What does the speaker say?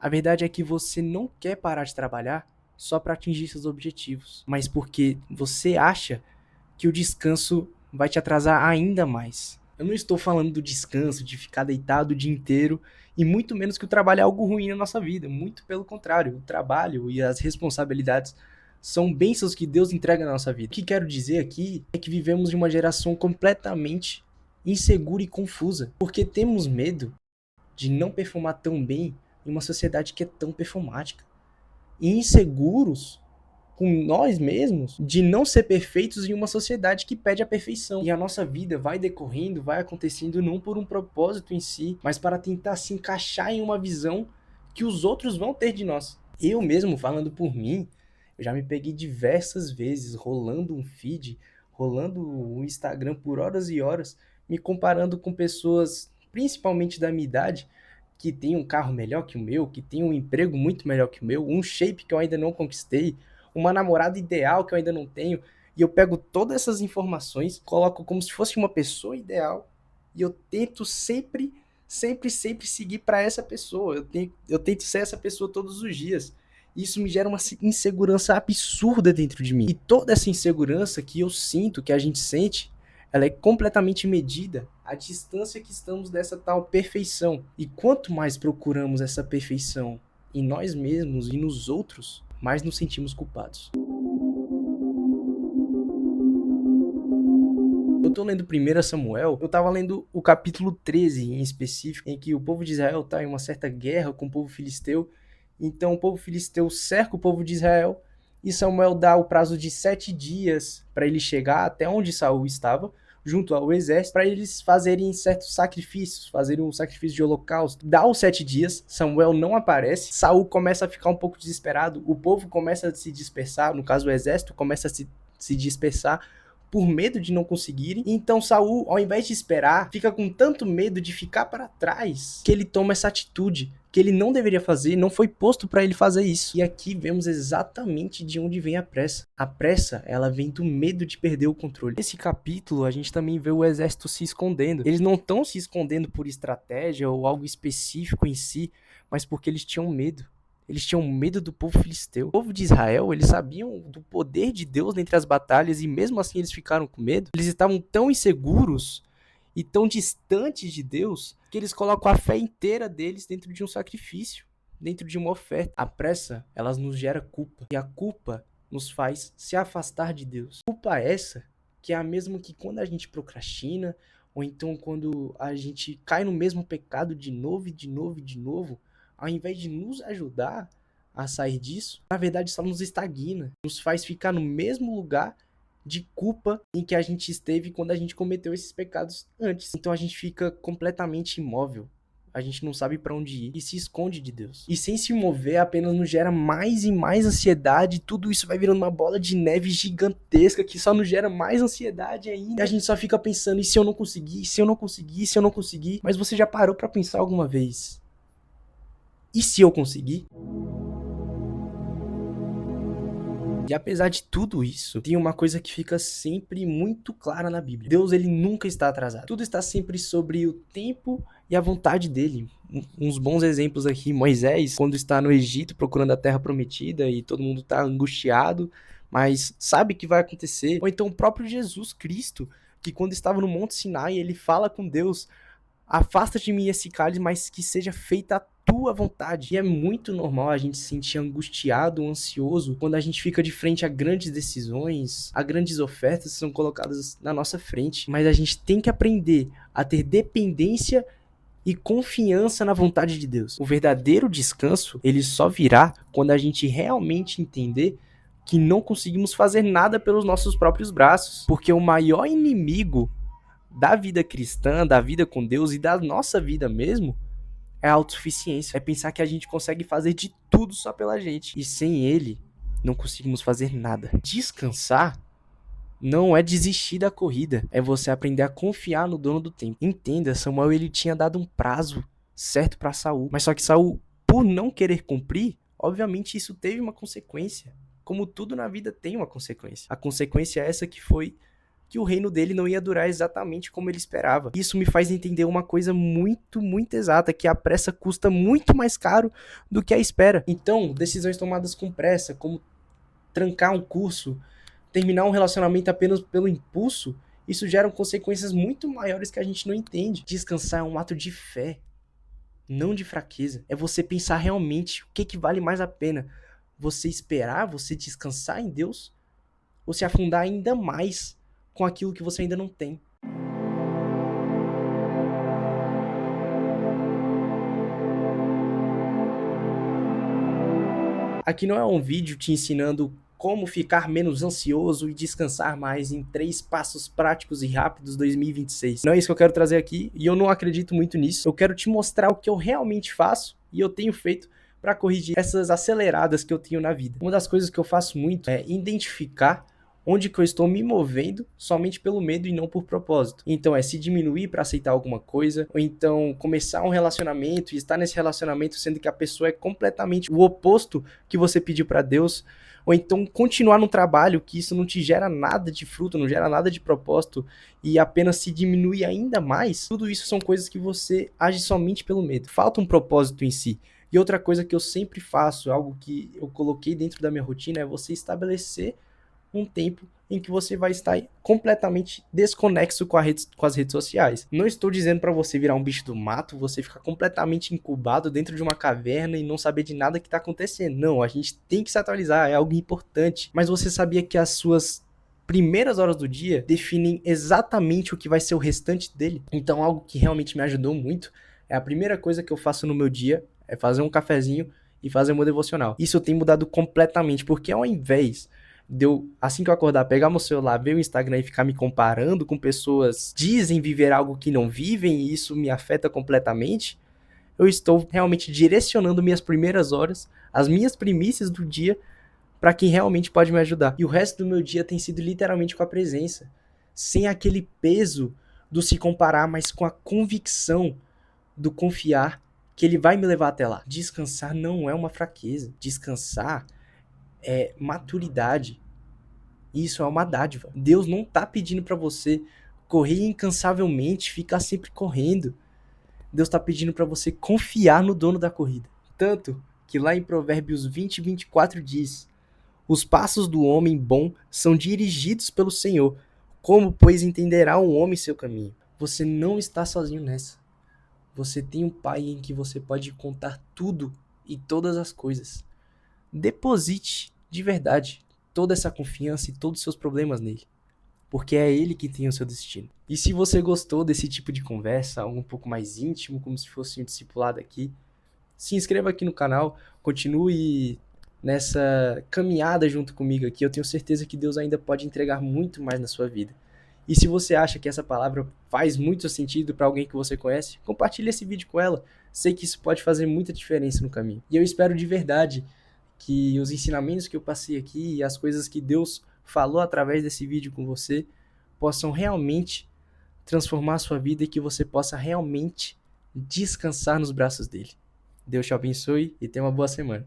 A verdade é que você não quer parar de trabalhar só para atingir seus objetivos, mas porque você acha que o descanso vai te atrasar ainda mais. Eu não estou falando do descanso, de ficar deitado o dia inteiro, e muito menos que o trabalho é algo ruim na nossa vida. Muito pelo contrário, o trabalho e as responsabilidades são bênçãos que Deus entrega na nossa vida. O que quero dizer aqui é que vivemos em uma geração completamente insegura e confusa, porque temos medo de não performar tão bem em uma sociedade que é tão performática. E inseguros com nós mesmos de não ser perfeitos em uma sociedade que pede a perfeição. E a nossa vida vai decorrendo, vai acontecendo não por um propósito em si, mas para tentar se encaixar em uma visão que os outros vão ter de nós. Eu mesmo, falando por mim, eu já me peguei diversas vezes rolando um feed, rolando o Instagram por horas e horas, me comparando com pessoas, principalmente da minha idade, que tem um carro melhor que o meu, que tem um emprego muito melhor que o meu, um shape que eu ainda não conquistei, uma namorada ideal que eu ainda não tenho, e eu pego todas essas informações, coloco como se fosse uma pessoa ideal, e eu tento sempre seguir para essa pessoa. Eu tento ser essa pessoa todos os dias. Isso me gera uma insegurança absurda dentro de mim. E toda essa insegurança que eu sinto, que a gente sente, ela é completamente medida à distância que estamos dessa tal perfeição. E quanto mais procuramos essa perfeição em nós mesmos e nos outros, mais nos sentimos culpados. Eu tô lendo 1 Samuel, eu tava lendo o capítulo 13 em específico, em que o povo de Israel tá em uma certa guerra com o povo filisteu. Então o povo filisteu cerca o povo de Israel e Samuel dá o prazo de 7 dias para ele chegar até onde Saul estava, junto ao exército, para eles fazerem certos sacrifícios, fazerem um sacrifício de holocausto. Dá os 7 dias, Samuel não aparece, Saul começa a ficar um pouco desesperado, o povo começa a se dispersar, no caso o exército começa a se dispersar, por medo de não conseguirem. Então Saul, ao invés de esperar, fica com tanto medo de ficar para trás, que ele toma essa atitude que ele não deveria fazer, não foi posto para ele fazer isso. E aqui vemos exatamente de onde vem a pressa. A pressa, ela vem do medo de perder o controle. Nesse capítulo, a gente também vê o exército se escondendo. Eles não estão se escondendo por estratégia ou algo específico em si, mas porque eles tinham medo. Eles tinham medo do povo filisteu. O povo de Israel, eles sabiam do poder de Deus entre as batalhas e mesmo assim eles ficaram com medo. Eles estavam tão inseguros e tão distantes de Deus que eles colocam a fé inteira deles dentro de um sacrifício, dentro de uma oferta. A pressa, ela nos gera culpa e a culpa nos faz se afastar de Deus. Culpa essa que é a mesma que quando a gente procrastina ou então quando a gente cai no mesmo pecado de novo e de novo e de novo, ao invés de nos ajudar a sair disso, na verdade só nos estagna, nos faz ficar no mesmo lugar de culpa em que a gente esteve quando a gente cometeu esses pecados antes. Então a gente fica completamente imóvel. A gente não sabe para onde ir e se esconde de Deus. E sem se mover apenas nos gera mais e mais ansiedade. Tudo isso vai virando uma bola de neve gigantesca que só nos gera mais ansiedade ainda. E a gente só fica pensando, e se eu não conseguir? E se eu não conseguir? E se eu não conseguir? Mas você já parou para pensar alguma vez? E se eu conseguir? E apesar de tudo isso, tem uma coisa que fica sempre muito clara na Bíblia. Deus, ele nunca está atrasado. Tudo está sempre sobre o tempo e a vontade dele. Uns bons exemplos aqui, Moisés, quando está no Egito procurando a terra prometida e todo mundo está angustiado, mas sabe que vai acontecer. Ou então o próprio Jesus Cristo, que quando estava no Monte Sinai, ele fala com Deus: afasta de mim esse cálice, mas que seja feita a tua vontade. E é muito normal a gente se sentir angustiado, ansioso, quando a gente fica de frente a grandes decisões, a grandes ofertas que são colocadas na nossa frente. Mas a gente tem que aprender a ter dependência e confiança na vontade de Deus. O verdadeiro descanso, ele só virá quando a gente realmente entender que não conseguimos fazer nada pelos nossos próprios braços. Porque o maior inimigo da vida cristã, da vida com Deus e da nossa vida mesmo, é a autossuficiência. É pensar que a gente consegue fazer de tudo só pela gente. E sem ele, não conseguimos fazer nada. Descansar não é desistir da corrida. É você aprender a confiar no dono do tempo. Entenda, Samuel, ele tinha dado um prazo certo para Saul. Mas só que Saul, por não querer cumprir, obviamente isso teve uma consequência. Como tudo na vida tem uma consequência. A consequência é essa que foi que o reino dele não ia durar exatamente como ele esperava. Isso me faz entender uma coisa muito, muito exata, que a pressa custa muito mais caro do que a espera. Então, decisões tomadas com pressa, como trancar um curso, terminar um relacionamento apenas pelo impulso, isso gera consequências muito maiores que a gente não entende. Descansar é um ato de fé, não de fraqueza. É você pensar realmente o que vale mais a pena. Você esperar, você descansar em Deus, ou se afundar ainda mais com aquilo que você ainda não tem. Aqui não é um vídeo te ensinando como ficar menos ansioso e descansar mais em 3 passos práticos e rápidos 2026. Não é isso que eu quero trazer aqui e eu não acredito muito nisso. Eu quero te mostrar o que eu realmente faço e eu tenho feito para corrigir essas aceleradas que eu tenho na vida. Uma das coisas que eu faço muito é identificar onde que eu estou me movendo somente pelo medo e não por propósito. Então é se diminuir para aceitar alguma coisa, ou então começar um relacionamento e estar nesse relacionamento sendo que a pessoa é completamente o oposto que você pediu para Deus, ou então continuar no trabalho que isso não te gera nada de fruto, não gera nada de propósito e apenas se diminui ainda mais. Tudo isso são coisas que você age somente pelo medo. Falta um propósito em si. E outra coisa que eu sempre faço, algo que eu coloquei dentro da minha rotina, é você estabelecer um tempo em que você vai estar completamente desconexo com as redes sociais. Não estou dizendo para você virar um bicho do mato, você ficar completamente incubado dentro de uma caverna e não saber de nada que está acontecendo. Não, a gente tem que se atualizar, é algo importante. Mas você sabia que as suas primeiras horas do dia definem exatamente o que vai ser o restante dele? Então, algo que realmente me ajudou muito é a primeira coisa que eu faço no meu dia é fazer um cafezinho e fazer meu devocional. Isso eu tenho mudado completamente, porque ao invés de eu, assim que eu acordar, pegar meu celular, ver o Instagram e ficar me comparando com pessoas que dizem viver algo que não vivem e isso me afeta completamente, eu estou realmente direcionando minhas primeiras horas, as minhas primícias do dia, para quem realmente pode me ajudar. E o resto do meu dia tem sido literalmente com a presença, sem aquele peso do se comparar, mas com a convicção do confiar que ele vai me levar até lá. Descansar não é uma fraqueza, descansar é maturidade. Isso é uma dádiva. Deus não tá pedindo para você correr incansavelmente, ficar sempre correndo. Deus tá pedindo para você confiar no dono da corrida. Tanto que lá em Provérbios 20:24 diz: os passos do homem bom são dirigidos pelo Senhor. Como, pois, entenderá um homem seu caminho? Você não está sozinho nessa. Você tem um Pai em que você pode contar tudo e todas as coisas. Deposite de verdade toda essa confiança e todos os seus problemas nele, porque é ele que tem o seu destino. E se você gostou desse tipo de conversa, algo um pouco mais íntimo, como se fosse um discipulado aqui, se inscreva aqui no canal, continue nessa caminhada junto comigo aqui, eu tenho certeza que Deus ainda pode entregar muito mais na sua vida. E se você acha que essa palavra faz muito sentido para alguém que você conhece, compartilhe esse vídeo com ela. Sei que isso pode fazer muita diferença no caminho. E eu espero de verdade que os ensinamentos que eu passei aqui e as coisas que Deus falou através desse vídeo com você possam realmente transformar a sua vida e que você possa realmente descansar nos braços dele. Deus te abençoe e tenha uma boa semana.